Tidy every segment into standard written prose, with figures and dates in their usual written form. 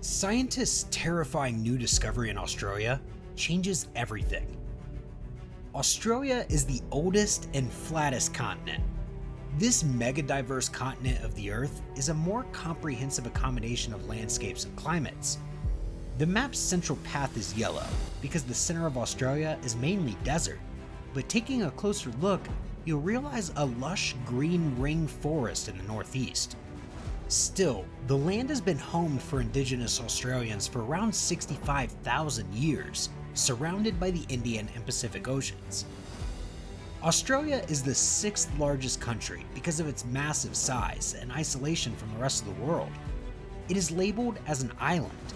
Scientists' terrifying new discovery in Australia changes everything. Australia is the oldest and flattest continent. This mega-diverse continent of the Earth is a more comprehensive accommodation of landscapes and climates. The map's central path is yellow because the center of Australia is mainly desert, but taking a closer look, you'll realize a lush green ring forest in the northeast. Still, the land has been home for Indigenous Australians for around 65,000 years, surrounded by the Indian and Pacific Oceans. Australia is the sixth largest country because of its massive size and isolation from the rest of the world. It is labeled as an island.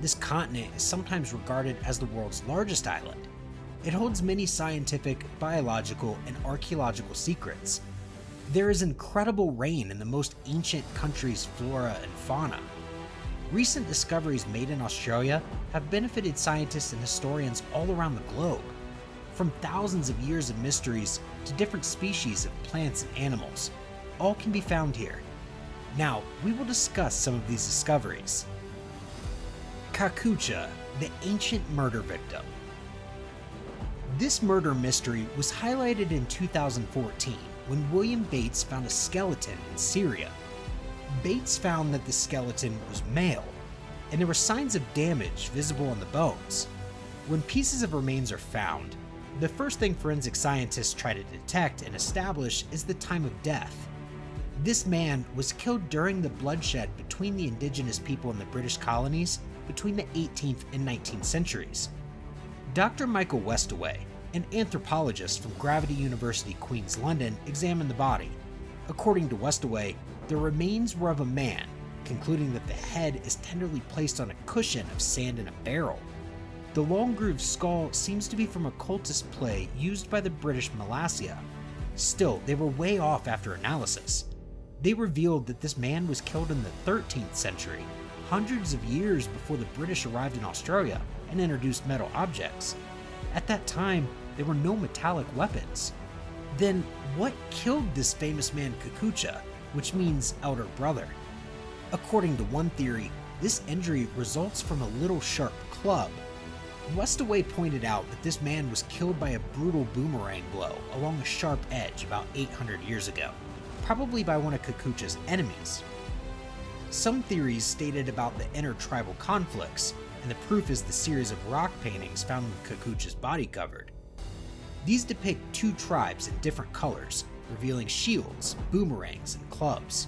This continent is sometimes regarded as the world's largest island. It holds many scientific, biological, and archaeological secrets. There is incredible rain in the most ancient country's flora and fauna. Recent discoveries made in Australia have benefited scientists and historians all around the globe. From thousands of years of mysteries to different species of plants and animals, all can be found here. Now, we will discuss some of these discoveries. Kakucha, the ancient murder victim. This murder mystery was highlighted in 2014 when William Bates found a skeleton in Syria. Bates found that the skeleton was male, and there were signs of damage visible on the bones. When pieces of remains are found, the first thing forensic scientists try to detect and establish is the time of death. This man was killed during the bloodshed between the indigenous people in the British colonies between the 18th and 19th centuries. Dr. Michael Westaway, an anthropologist from Gravity University, Queens, London, examined the body. According to Westaway, the remains were of a man, concluding that the head is tenderly placed on a cushion of sand in a barrel. The long grooved skull seems to be from a cultist play used by the British Malasia. Still, they were way off after analysis. They revealed that this man was killed in the 13th century, hundreds of years before the British arrived in Australia and introduced metal objects. At that time, there were no metallic weapons. Then, what killed this famous man Kakucha, which means elder brother? According to one theory, this injury results from a little sharp club. Westaway pointed out that this man was killed by a brutal boomerang blow along a sharp edge about 800 years ago, probably by one of Kakucha's enemies. Some theories stated about the intertribal conflicts, and the proof is the series of rock paintings found with Kakucha's body covered. These depict two tribes in different colors, revealing shields, boomerangs, and clubs.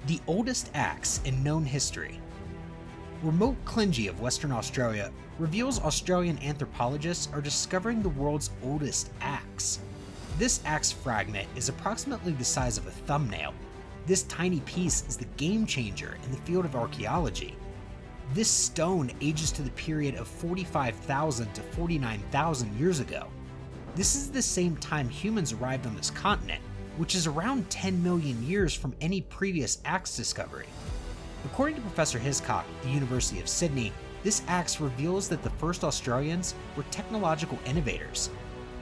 The oldest axe in known history. Remote Klingie of Western Australia reveals Australian anthropologists are discovering the world's oldest axe. This axe fragment is approximately the size of a thumbnail. This tiny piece is the game changer in the field of archaeology. This stone ages to the period of 45,000 to 49,000 years ago. This is the same time humans arrived on this continent, which is around 10 million years from any previous axe discovery. According to Professor Hiscock at the University of Sydney, this axe reveals that the first Australians were technological innovators.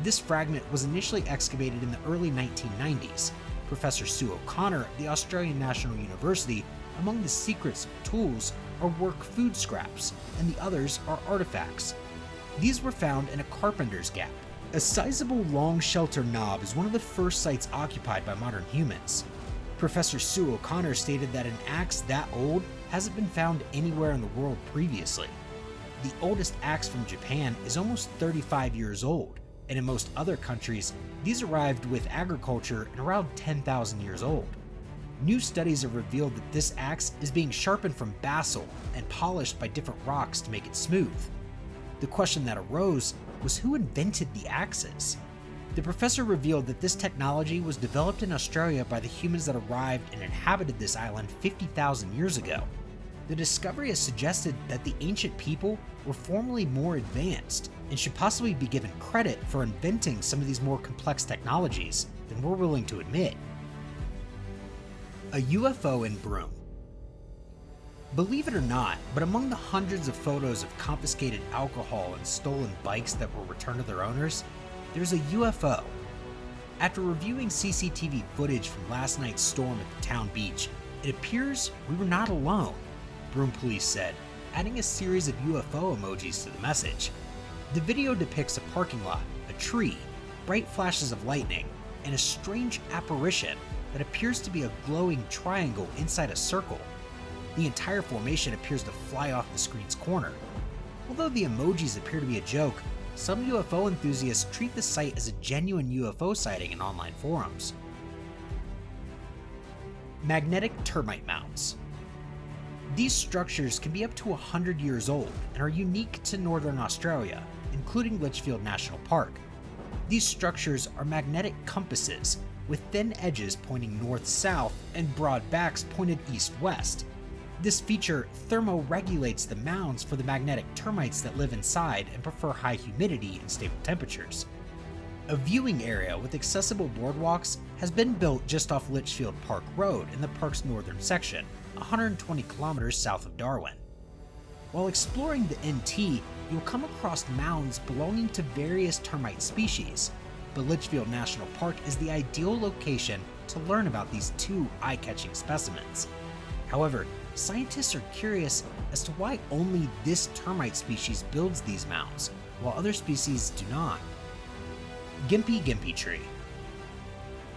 This fragment was initially excavated in the early 1990s. Professor Sue O'Connor of the Australian National University, among the secrets of tools are work food scraps, and the others are artifacts. These were found in a carpenter's gap. A sizable long shelter knob is one of the first sites occupied by modern humans. Professor Sue O'Connor stated that an axe that old hasn't been found anywhere in the world previously. The oldest axe from Japan is almost 35 years old, and in most other countries, these arrived with agriculture and around 10,000 years old. New studies have revealed that this axe is being sharpened from basalt and polished by different rocks to make it smooth. The question that arose was who invented the axes? The professor revealed that this technology was developed in Australia by the humans that arrived and inhabited this island 50,000 years ago. The discovery has suggested that the ancient people were formerly more advanced and should possibly be given credit for inventing some of these more complex technologies than we're willing to admit. A UFO in Broome. Believe it or not, but among the hundreds of photos of confiscated alcohol and stolen bikes that were returned to their owners, there's a UFO. After reviewing CCTV footage from last night's storm at the town beach, it appears we were not alone. Broome police said, adding a series of UFO emojis to the message. The video depicts a parking lot, a tree, bright flashes of lightning, and a strange apparition that appears to be a glowing triangle inside a circle. The entire formation appears to fly off the screen's corner. Although the emojis appear to be a joke, some UFO enthusiasts treat the site as a genuine UFO sighting in online forums. Magnetic termite mounds. These structures can be up to 100 years old and are unique to northern Australia, including Litchfield National Park. These structures are magnetic compasses with thin edges pointing north-south and broad backs pointed east-west. This feature thermoregulates the mounds for the magnetic termites that live inside and prefer high humidity and stable temperatures. A viewing area with accessible boardwalks has been built just off Litchfield Park Road in the park's northern section, 120 kilometers south of Darwin. While exploring the NT, you'll come across mounds belonging to various termite species, but Litchfield National Park is the ideal location to learn about these two eye-catching specimens. However, scientists are curious as to why only this termite species builds these mounds, while other species do not. Gimpy Gimpy tree.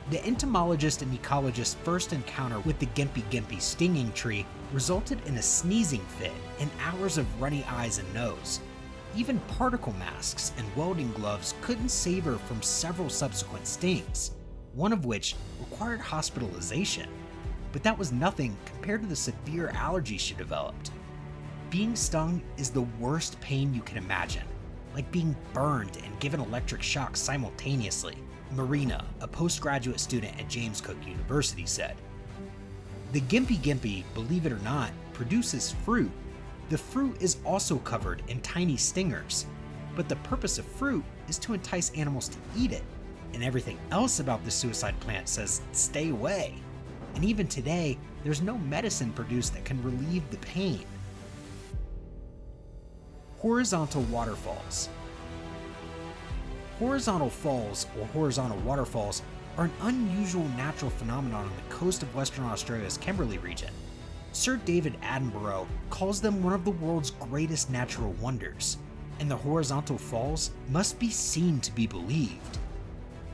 The entomologist and ecologist's first encounter with the Gimpy Gimpy stinging tree resulted in a sneezing fit and hours of runny eyes and nose. Even particle masks and welding gloves couldn't save her from several subsequent stings, one of which required hospitalization. But that was nothing compared to the severe allergy she developed. Being stung is the worst pain you can imagine, like being burned and given electric shocks simultaneously, Marina, a postgraduate student at James Cook University, said. The Gimpy Gimpy, believe it or not, produces fruit. The fruit is also covered in tiny stingers, but the purpose of fruit is to entice animals to eat it, and everything else about the suicide plant says stay away. And even today, there's no medicine produced that can relieve the pain. Horizontal waterfalls. Horizontal falls, or horizontal waterfalls, are an unusual natural phenomenon on the coast of Western Australia's Kimberley region. Sir David Attenborough calls them one of the world's greatest natural wonders, and the horizontal falls must be seen to be believed.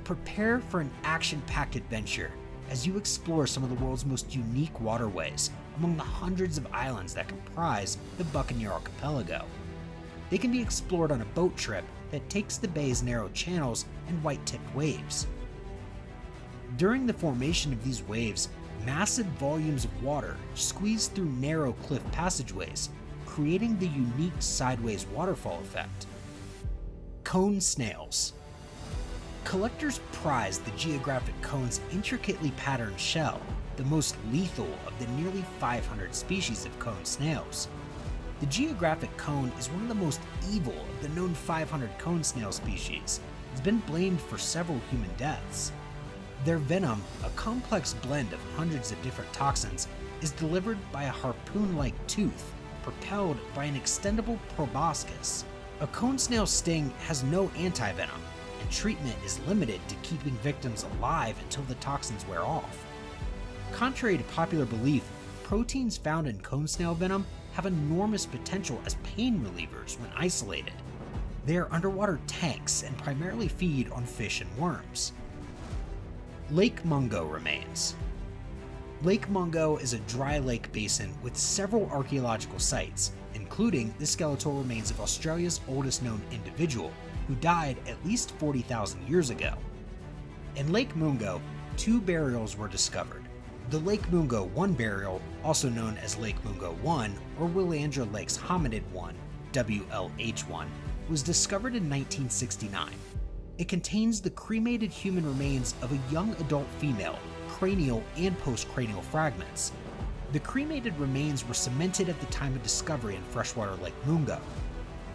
Prepare for an action-packed adventure as you explore some of the world's most unique waterways among the hundreds of islands that comprise the Buccaneer Archipelago. They can be explored on a boat trip that takes the bay's narrow channels and white-tipped waves. During the formation of these waves, massive volumes of water squeeze through narrow cliff passageways, creating the unique sideways waterfall effect. Cone snails. Collectors prize the geographic cone's intricately patterned shell, the most lethal of the nearly 500 species of cone snails. The geographic cone is one of the most evil of the known 500 cone snail species. It's been blamed for several human deaths. Their venom, a complex blend of hundreds of different toxins, is delivered by a harpoon-like tooth, propelled by an extendable proboscis. A cone snail's sting has no antivenom, and treatment is limited to keeping victims alive until the toxins wear off. Contrary to popular belief, proteins found in cone snail venom have enormous potential as pain relievers when isolated. They are underwater tanks and primarily feed on fish and worms. Lake Mungo remains. Lake Mungo is a dry lake basin with several archaeological sites, including the skeletal remains of Australia's oldest known individual, who died at least 40,000 years ago. In Lake Mungo, two burials were discovered. The Lake Mungo 1 burial, also known as Lake Mungo 1 or Willandra Lake's Hominid 1, WLH1, was discovered in 1969. It contains the cremated human remains of a young adult female, cranial and postcranial fragments. The cremated remains were cemented at the time of discovery in freshwater Lake Mungo.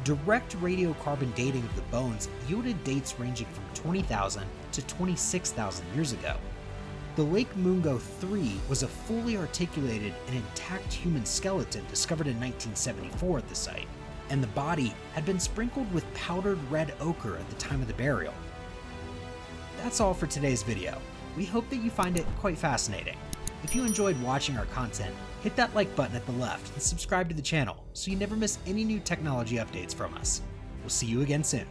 Direct radiocarbon dating of the bones yielded dates ranging from 20,000 to 26,000 years ago. The Lake Mungo 3 was a fully articulated and intact human skeleton discovered in 1974 at the site, and the body had been sprinkled with powdered red ochre at the time of the burial. That's all for today's video. We hope that you find it quite fascinating. If you enjoyed watching our content, hit that like button at the left and subscribe to the channel so you never miss any new technology updates from us. We'll see you again soon.